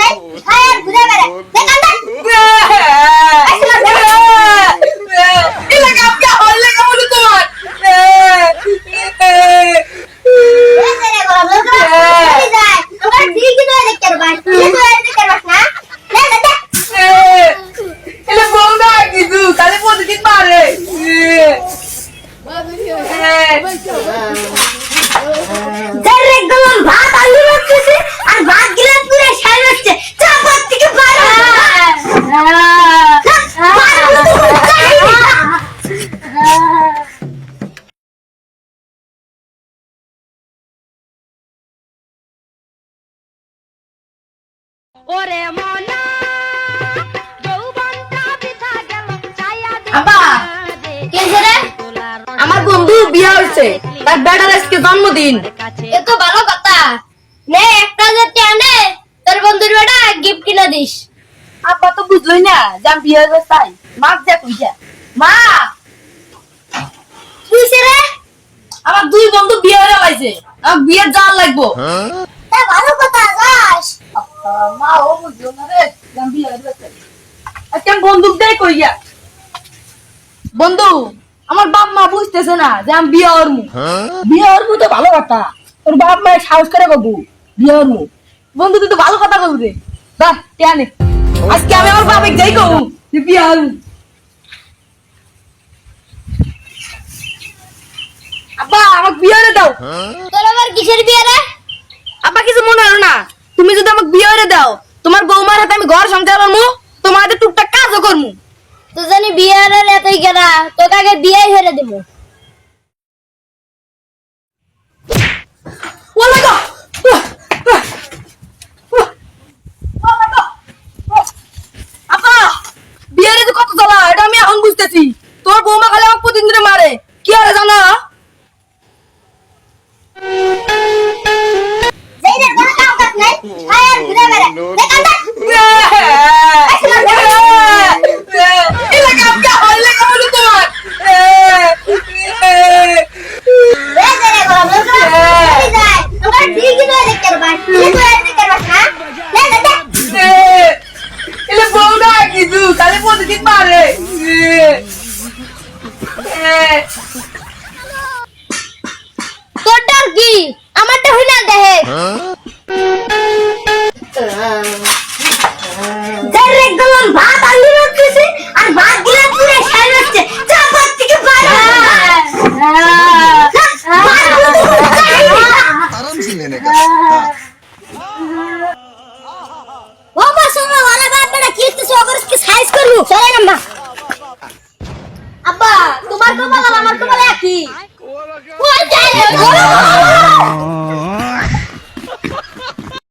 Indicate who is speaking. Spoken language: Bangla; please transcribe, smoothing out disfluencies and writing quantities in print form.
Speaker 1: নাই খায় আর ঘুরে বেড়ায় দেখান না
Speaker 2: এলা কাপটা হল্লে কেমন তোমার
Speaker 1: রে গরম লোক চলে যায় আমরা ঠিক নয় দেখতে পারবাস ঠিক নয় দেখতে পারবাস না লে লে
Speaker 2: এলা বলনা কিছু তাহলে প্রতিদিন মারে
Speaker 1: জরে গরম ভাত আলু রাখতেছে আর ভাত গিলাস পুরো শেষ হচ্ছে চাপাত থেকে পারো
Speaker 3: ওরে মনা যৌবনটা বৃথা গেল ছায়া
Speaker 2: আব্বা
Speaker 1: কে রে
Speaker 2: আমার বন্ধু বিয়ে হইছে তার বেটার আজকে জন্মদিন
Speaker 1: এ তো ভালো কথা নে একটা যেতে আনে তোর বন্ধুর বেটা গিফট কিনে দিস
Speaker 2: আব্বা তো বুঝলই না যে আমি বিয়ে হইছে তাই মাক যা কই যা মা
Speaker 1: তুইছে রে
Speaker 2: আমার দুই বন্ধু বিয়ে হয়ে গেছে আমার বিয়ে যাওয়ার লাগবো
Speaker 1: তা ভালো কথা যাস
Speaker 2: মা ও বুঝলো না রে যে আমি বিয়ে হইছে আজকে আমি বন্দুক দেই কই গিয়া বন্ধু আমার বাপ মা বুঝতেছে না যে আমি বিয়ে হরমু বিয়ে হরমু তো ভালো কথা তোর বাপ মা সাহস করে কবু বিয়ে হরমু বন্ধু তুই তো ভালো কথা কবু রে বাহ কেন আজকে আমি আমার বাপে যাই কবু যে বিয়ে হরমু আব্বা আমাকে বিয়ে হরে দাও
Speaker 1: তোর আবার কিসের বিয়ে রে
Speaker 2: আব্বা কিছু মনে হলো না তুমি যদি আমাকে বিয়ে হরে দাও তোমার বৌমার হাতে আমি ঘর সংসার করমু তোমার হাতে টুকটাক কাজও করমু
Speaker 1: তো জানি বিয়ে রে এতই কেনা তোকে আগে বিয়েই হেরে দেব
Speaker 2: ওলা গো আপা বিয়ের তো কত জ্বালা এটা আমি এখন বুঝতেছি তোর বৌমা খালি আমাকে প্রতিদিন ধরে মারে কি আরে জানা
Speaker 1: যেই না কোনো কাম কাজ নাই খায় আর ঘুরে বেড়ায় দেখান না
Speaker 2: এলা কাপটা হল্লে কেমন তোমার
Speaker 1: রে গরম লোক চলে যায় আমরা ঠিক নয় দেখতে পারবাস ঠিক নয় দেখতে পারবাস না লে লে
Speaker 2: এলে বলনা কিছু তাহলে প্রতিদিন মারে
Speaker 1: তোরটা কি আমারটা হই না দেখে জরে গরম ভাত আলু রাখতেছে আর ভাত গিলাস পুরো শেষ হচ্ছে চাপাত থেকে পারো
Speaker 4: आराम से लेने का हाँ।
Speaker 1: ও মা শোনো ওরা বাপ বেটা কি তো সগরস কি সাইজ করলু চলে না আব্বা তোমার কপাল আর আমার কপাল একই ওই যাই